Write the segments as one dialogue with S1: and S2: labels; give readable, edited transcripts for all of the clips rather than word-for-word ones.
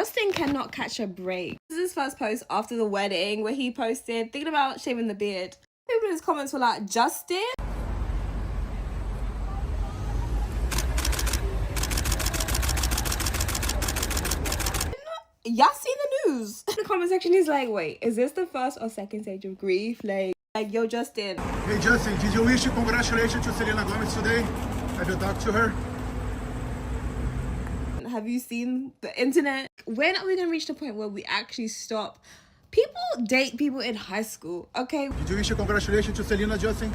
S1: Justin cannot catch a break. This is his first post after the wedding where he posted thinking about shaving the beard. People in his comments were like, Justin? Y'all seen the news? In the comment section, he's like, wait, is this the first or second stage of grief? Like yo, Justin.
S2: Hey, Justin, did you wish congratulations to Selena Gomez today? Have you talked to her?
S1: Have you seen the internet? When are we gonna reach the point where we actually stop? People date people in high school, okay?
S2: Did you wish congratulations to Selena, Justin?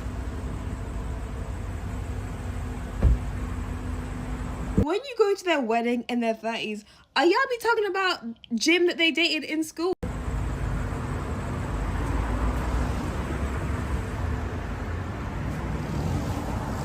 S1: When you go to their wedding in their 30s, are y'all be talking about Jim that they dated in school?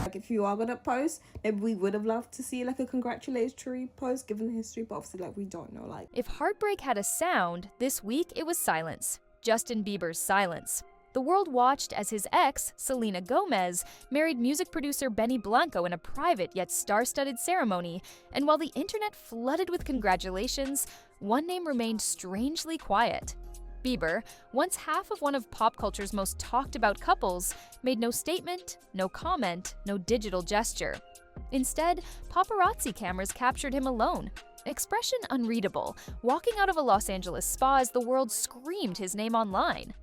S1: Like, if you are gonna post, maybe we would have loved to see like a congratulatory post given the history, but obviously like we don't know. Like,
S3: if heartbreak had a sound, this week it was silence. Justin Bieber's silence. The world watched as his ex, Selena Gomez, married music producer Benny Blanco in a private yet star-studded ceremony, and while the internet flooded with congratulations, one name remained strangely quiet. Bieber, once half of one of pop culture's most talked-about couples, made no statement, no comment, no digital gesture. Instead, paparazzi cameras captured him alone. Expression unreadable, walking out of a Los Angeles spa as the world screamed his name online.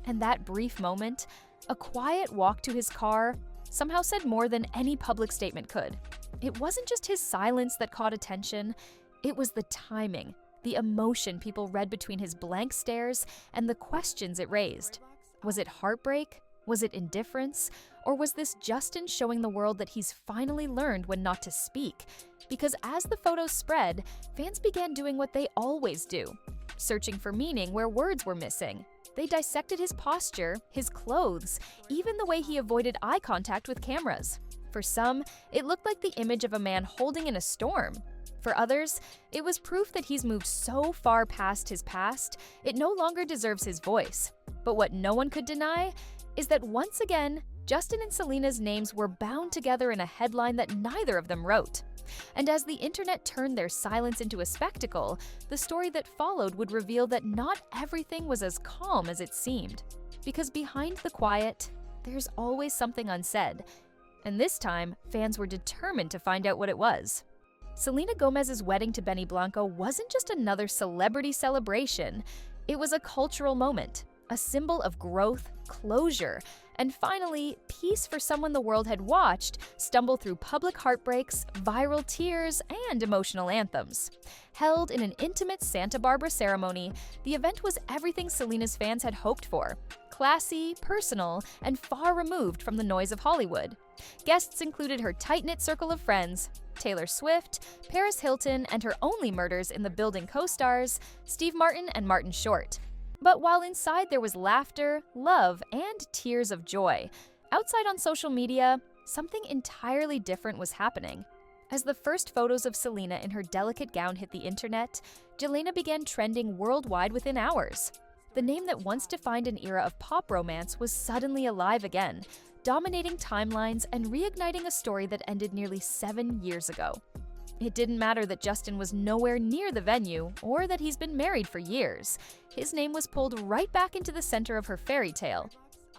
S3: And that brief moment, a quiet walk to his car, somehow said more than any public statement could. It wasn't just his silence that caught attention, it was the timing, the emotion people read between his blank stares and the questions it raised. Was it heartbreak? Was it indifference? Or was this Justin showing the world that he's finally learned when not to speak? Because as the photos spread, fans began doing what they always do, searching for meaning where words were missing. They dissected his posture, his clothes, even the way he avoided eye contact with cameras. For some, it looked like the image of a man holding in a storm. For others, it was proof that he's moved so far past his past, it no longer deserves his voice. But what no one could deny is that once again, Justin and Selena's names were bound together in a headline that neither of them wrote. And as the internet turned their silence into a spectacle, the story that followed would reveal that not everything was as calm as it seemed. Because behind the quiet, there's always something unsaid. And this time, fans were determined to find out what it was. Selena Gomez's wedding to Benny Blanco wasn't just another celebrity celebration, it was a cultural moment, a symbol of growth, closure, and finally, peace for someone the world had watched stumble through public heartbreaks, viral tears, and emotional anthems. Held in an intimate Santa Barbara ceremony, the event was everything Selena's fans had hoped for. Classy, personal, and far removed from the noise of Hollywood. Guests included her tight-knit circle of friends, Taylor Swift, Paris Hilton, and her only murders in the building co-stars, Steve Martin and Martin Short. But while inside there was laughter, love, and tears of joy, outside on social media, something entirely different was happening. As the first photos of Selena in her delicate gown hit the internet, Jelena began trending worldwide within hours. The name that once defined an era of pop romance was suddenly alive again, dominating timelines and reigniting a story that ended nearly 7 years ago. It didn't matter that Justin was nowhere near the venue or that he's been married for years. His name was pulled right back into the center of her fairy tale.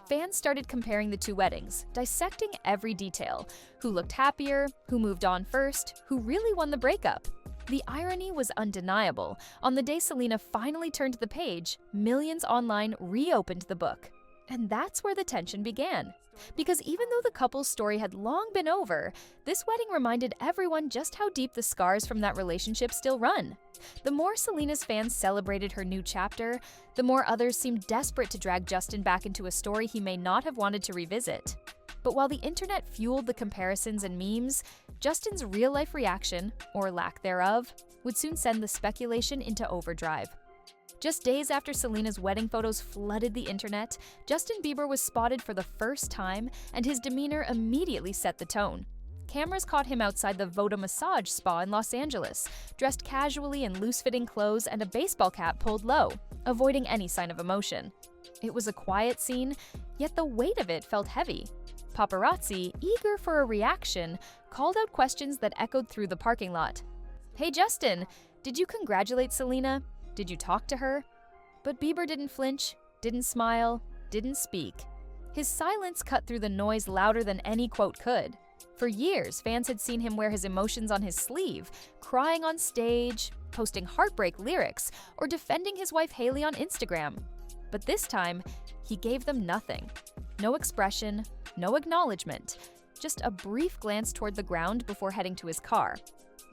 S3: Fans started comparing the two weddings, dissecting every detail. Who looked happier, who moved on first, who really won the breakup. The irony was undeniable. On the day Selena finally turned the page, millions online reopened the book. And that's where the tension began. Because even though the couple's story had long been over, this wedding reminded everyone just how deep the scars from that relationship still run. The more Selena's fans celebrated her new chapter, the more others seemed desperate to drag Justin back into a story he may not have wanted to revisit. But while the internet fueled the comparisons and memes, Justin's real-life reaction, or lack thereof, would soon send the speculation into overdrive. Just days after Selena's wedding photos flooded the internet, Justin Bieber was spotted for the first time, and his demeanor immediately set the tone. Cameras caught him outside the Voda Massage Spa in Los Angeles, dressed casually in loose-fitting clothes and a baseball cap pulled low, avoiding any sign of emotion. It was a quiet scene, yet the weight of it felt heavy. Paparazzi, eager for a reaction, called out questions that echoed through the parking lot. "Hey Justin, Did you congratulate Selena? Did you talk to her? But Bieber didn't flinch, didn't smile, didn't speak. His silence cut through the noise louder than any quote could. For years, fans had seen him wear his emotions on his sleeve, crying on stage, posting heartbreak lyrics, or defending his wife Hailey on Instagram. But this time, he gave them nothing. No expression, no acknowledgement, just a brief glance toward the ground before heading to his car.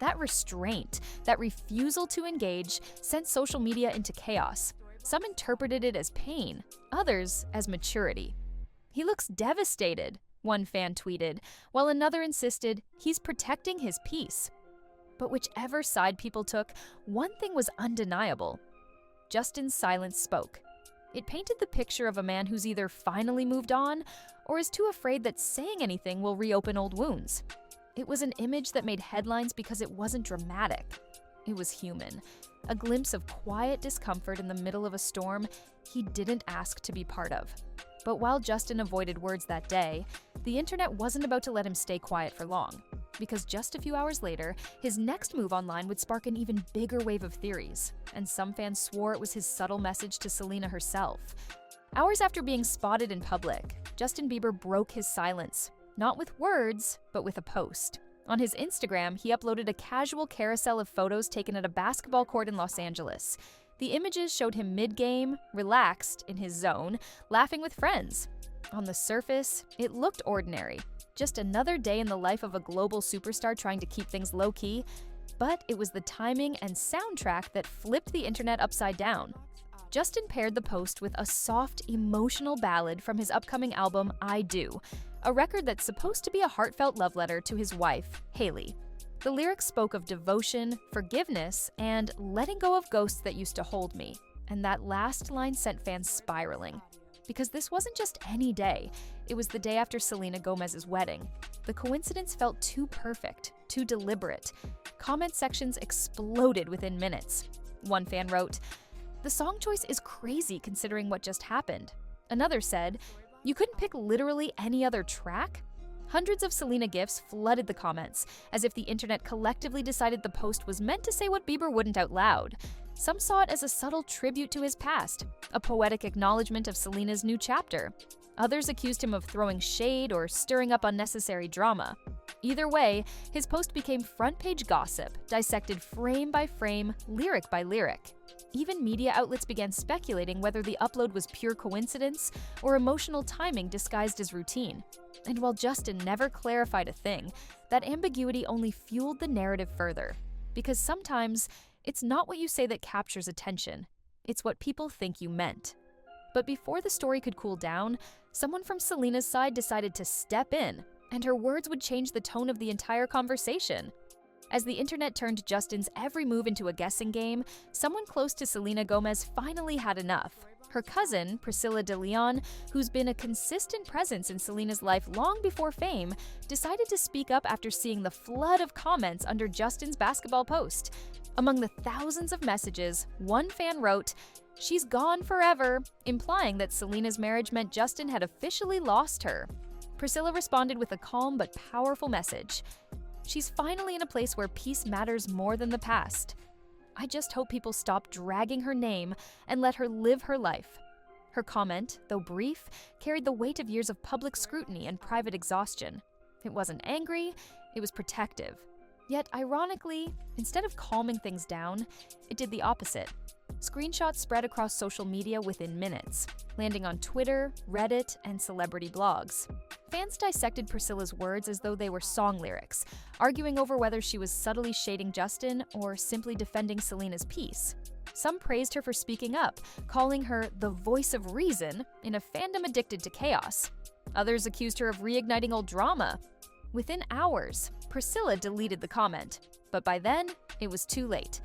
S3: That restraint, that refusal to engage, sent social media into chaos. Some interpreted it as pain, others as maturity. "He looks devastated," one fan tweeted, while another insisted he's protecting his peace. But whichever side people took, one thing was undeniable. Justin's silence spoke. It painted the picture of a man who's either finally moved on or is too afraid that saying anything will reopen old wounds. It was an image that made headlines because it wasn't dramatic. It was human. A glimpse of quiet discomfort in the middle of a storm he didn't ask to be part of. But while Justin avoided words that day, the internet wasn't about to let him stay quiet for long. Because just a few hours later, his next move online would spark an even bigger wave of theories, and some fans swore it was his subtle message to Selena herself. Hours after being spotted in public, Justin Bieber broke his silence, not with words, but with a post. On his Instagram, he uploaded a casual carousel of photos taken at a basketball court in Los Angeles. The images showed him mid-game, relaxed, in his zone, laughing with friends. On the surface, it looked ordinary. Just another day in the life of a global superstar trying to keep things low-key, but it was the timing and soundtrack that flipped the internet upside down. Justin paired the post with a soft, emotional ballad from his upcoming album, I Do, a record that's supposed to be a heartfelt love letter to his wife, Hailey. The lyrics spoke of devotion, forgiveness, and letting go of ghosts that used to hold me, and that last line sent fans spiraling. Because this wasn't just any day, it was the day after Selena Gomez's wedding. The coincidence felt too perfect, too deliberate. Comment sections exploded within minutes. One fan wrote, "The song choice is crazy considering what just happened." Another said, "You couldn't pick literally any other track?" Hundreds of Selena gifs flooded the comments, as if the internet collectively decided the post was meant to say what Bieber wouldn't out loud. Some saw it as a subtle tribute to his past, a poetic acknowledgement of Selena's new chapter. Others accused him of throwing shade or stirring up unnecessary drama. Either way, his post became front-page gossip, dissected frame by frame, lyric by lyric. Even media outlets began speculating whether the upload was pure coincidence or emotional timing disguised as routine. And while Justin never clarified a thing, that ambiguity only fueled the narrative further. Because sometimes, it's not what you say that captures attention. It's what people think you meant. But before the story could cool down, someone from Selena's side decided to step in, and her words would change the tone of the entire conversation. As the internet turned Justin's every move into a guessing game, someone close to Selena Gomez finally had enough. Her cousin, Priscilla de Leon, who's been a consistent presence in Selena's life long before fame, decided to speak up after seeing the flood of comments under Justin's basketball post. Among the thousands of messages, one fan wrote, "She's gone forever," implying that Selena's marriage meant Justin had officially lost her. Priscilla responded with a calm but powerful message. "She's finally in a place where peace matters more than the past. I just hope people stop dragging her name and let her live her life." Her comment, though brief, carried the weight of years of public scrutiny and private exhaustion. It wasn't angry, it was protective. Yet, ironically, instead of calming things down, it did the opposite. Screenshots spread across social media within minutes, landing on Twitter, Reddit, and celebrity blogs. Fans dissected Priscilla's words as though they were song lyrics, arguing over whether she was subtly shading Justin or simply defending Selena's peace. Some praised her for speaking up, calling her the voice of reason in a fandom addicted to chaos. Others accused her of reigniting old drama. Within hours, Priscilla deleted the comment, but by then, it was too late.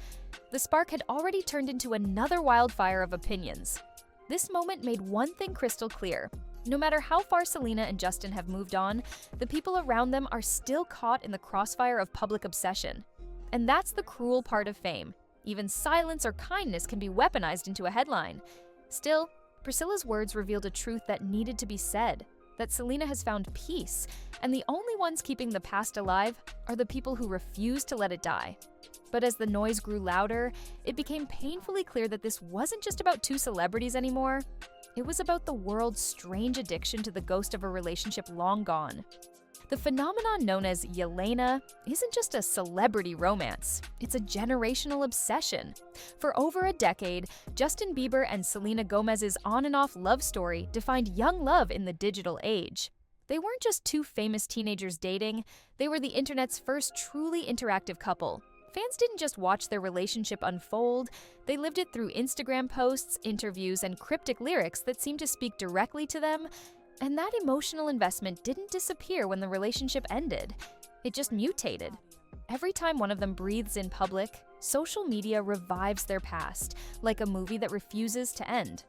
S3: The spark had already turned into another wildfire of opinions. This moment made one thing crystal clear. No matter how far Selena and Justin have moved on, the people around them are still caught in the crossfire of public obsession. And that's the cruel part of fame. Even silence or kindness can be weaponized into a headline. Still, Priscilla's words revealed a truth that needed to be said, that Selena has found peace, and the only ones keeping the past alive are the people who refuse to let it die. But as the noise grew louder, it became painfully clear that this wasn't just about two celebrities anymore. It was about the world's strange addiction to the ghost of a relationship long gone. The phenomenon known as Yelena isn't just a celebrity romance, it's a generational obsession. For over a decade, Justin Bieber and Selena Gomez's on and off love story defined young love in the digital age. They weren't just two famous teenagers dating, they were the internet's first truly interactive couple. Fans didn't just watch their relationship unfold, they lived it through Instagram posts, interviews, and cryptic lyrics that seemed to speak directly to them. And that emotional investment didn't disappear when the relationship ended. It just mutated. Every time one of them breathes in public, social media revives their past, like a movie that refuses to end.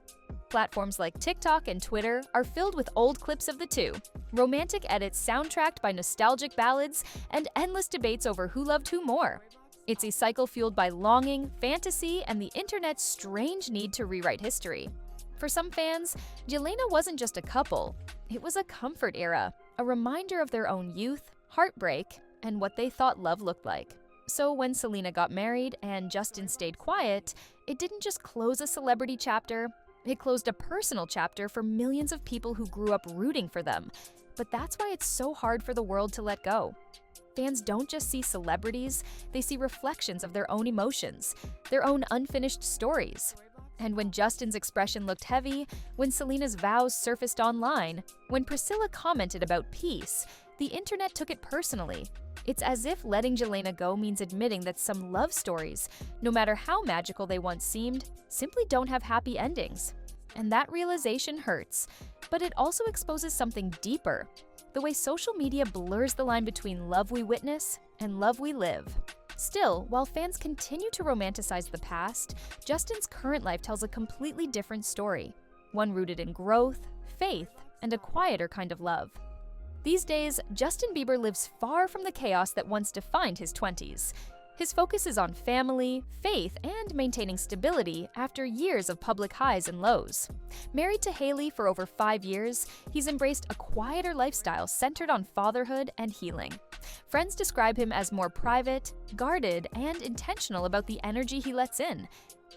S3: Platforms like TikTok and Twitter are filled with old clips of the two, romantic edits soundtracked by nostalgic ballads, and endless debates over who loved who more. It's a cycle fueled by longing, fantasy, and the internet's strange need to rewrite history. For some fans, Yelena wasn't just a couple, it was a comfort era, a reminder of their own youth, heartbreak, and what they thought love looked like. So when Selena got married and Justin stayed quiet, it didn't just close a celebrity chapter, it closed a personal chapter for millions of people who grew up rooting for them. But that's why it's so hard for the world to let go. Fans don't just see celebrities, they see reflections of their own emotions, their own unfinished stories. And when Justin's expression looked heavy, when Selena's vows surfaced online, when Priscilla commented about peace, the internet took it personally. It's as if letting Yelena go means admitting that some love stories, no matter how magical they once seemed, simply don't have happy endings. And that realization hurts, but it also exposes something deeper: the way social media blurs the line between love we witness and love we live. Still, while fans continue to romanticize the past, Justin's current life tells a completely different story, one rooted in growth, faith, and a quieter kind of love. These days, Justin Bieber lives far from the chaos that once defined his 20s. His focus is on family, faith, and maintaining stability after years of public highs and lows. Married to Hailey for over 5 years, he's embraced a quieter lifestyle centered on fatherhood and healing. Friends describe him as more private, guarded, and intentional about the energy he lets in.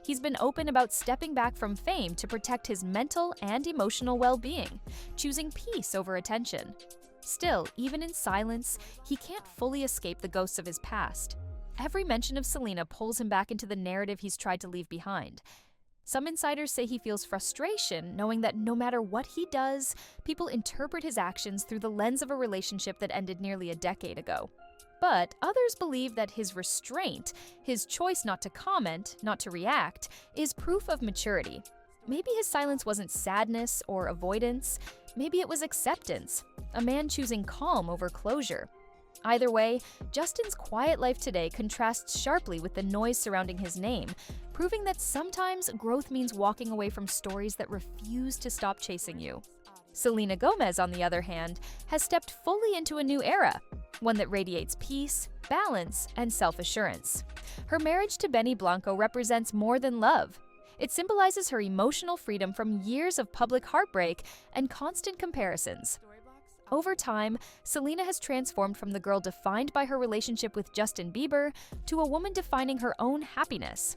S3: He's been open about stepping back from fame to protect his mental and emotional well-being, choosing peace over attention. Still, even in silence, he can't fully escape the ghosts of his past. Every mention of Selena pulls him back into the narrative he's tried to leave behind. Some insiders say he feels frustration knowing that no matter what he does, people interpret his actions through the lens of a relationship that ended nearly a decade ago. But others believe that his restraint, his choice not to comment, not to react, is proof of maturity. Maybe his silence wasn't sadness or avoidance, maybe it was acceptance, a man choosing calm over closure. Either way, Justin's quiet life today contrasts sharply with the noise surrounding his name, proving that sometimes growth means walking away from stories that refuse to stop chasing you. Selena Gomez, on the other hand, has stepped fully into a new era, one that radiates peace, balance, and self-assurance. Her marriage to Benny Blanco represents more than love. It symbolizes her emotional freedom from years of public heartbreak and constant comparisons. Over time, Selena has transformed from the girl defined by her relationship with Justin Bieber to a woman defining her own happiness.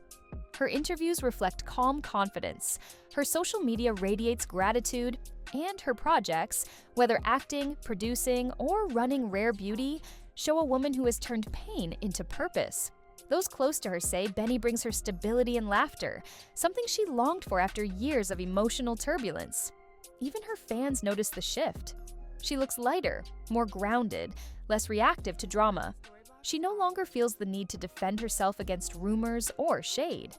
S3: Her interviews reflect calm confidence, her social media radiates gratitude, and her projects, whether acting, producing, or running Rare Beauty, show a woman who has turned pain into purpose. Those close to her say Benny brings her stability and laughter, something she longed for after years of emotional turbulence. Even her fans notice the shift. She looks lighter, more grounded, less reactive to drama. She no longer feels the need to defend herself against rumors or shade.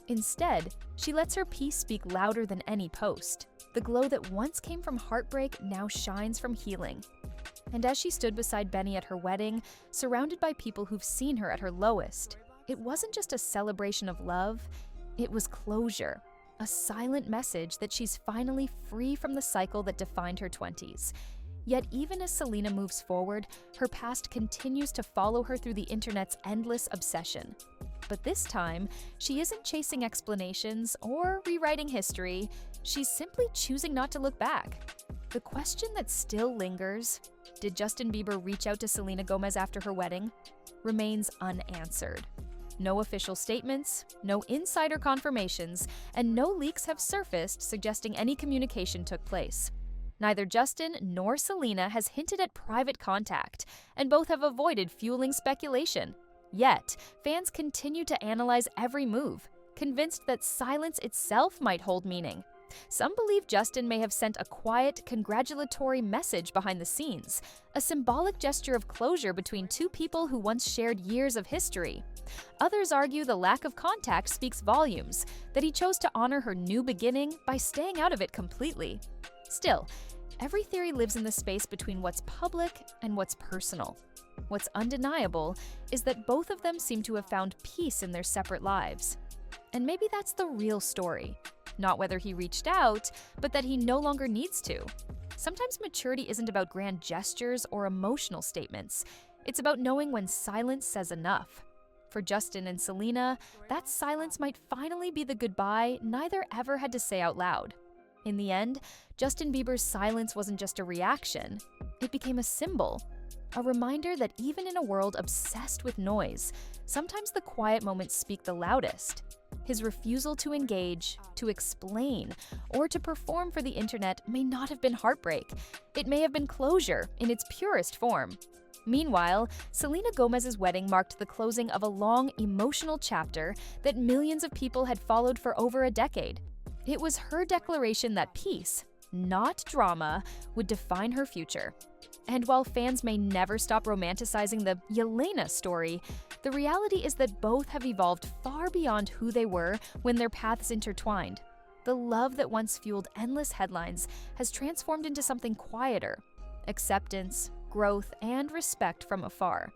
S3: Instead, she lets her peace speak louder than any post. The glow that once came from heartbreak now shines from healing. And as she stood beside Benny at her wedding, surrounded by people who've seen her at her lowest, it wasn't just a celebration of love, it was closure. A silent message that she's finally free from the cycle that defined her 20s. Yet even as Selena moves forward, her past continues to follow her through the internet's endless obsession. But this time, she isn't chasing explanations or rewriting history, she's simply choosing not to look back. The question that still lingers, did Justin Bieber reach out to Selena Gomez after her wedding, remains unanswered. No official statements, no insider confirmations, and no leaks have surfaced suggesting any communication took place. Neither Justin nor Selena has hinted at private contact, and both have avoided fueling speculation. Yet, fans continue to analyze every move, convinced that silence itself might hold meaning. Some believe Justin may have sent a quiet, congratulatory message behind the scenes, a symbolic gesture of closure between two people who once shared years of history. Others argue the lack of contact speaks volumes, that he chose to honor her new beginning by staying out of it completely. Still, every theory lives in the space between what's public and what's personal. What's undeniable is that both of them seem to have found peace in their separate lives. And maybe that's the real story. Not whether he reached out, but that he no longer needs to. Sometimes maturity isn't about grand gestures or emotional statements. It's about knowing when silence says enough. For Justin and Selena, that silence might finally be the goodbye neither ever had to say out loud. In the end, Justin Bieber's silence wasn't just a reaction, it became a symbol. A reminder that even in a world obsessed with noise, sometimes the quiet moments speak the loudest. His refusal to engage, to explain, or to perform for the internet may not have been heartbreak. It may have been closure in its purest form. Meanwhile, Selena Gomez's wedding marked the closing of a long, emotional chapter that millions of people had followed for over a decade. It was her declaration that peace, not drama, would define her future. And while fans may never stop romanticizing the Yelena story, the reality is that both have evolved far beyond who they were when their paths intertwined. The love that once fueled endless headlines has transformed into something quieter: acceptance, growth, and respect from afar.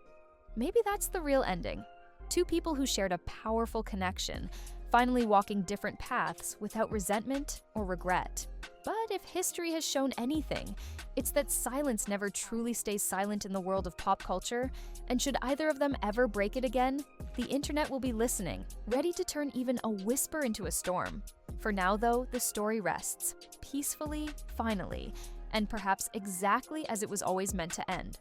S3: Maybe that's the real ending. Two people who shared a powerful connection, finally walking different paths without resentment or regret. But if history has shown anything, it's that silence never truly stays silent in the world of pop culture, and should either of them ever break it again, the internet will be listening, ready to turn even a whisper into a storm. For now, though, the story rests, peacefully, finally, and perhaps exactly as it was always meant to end.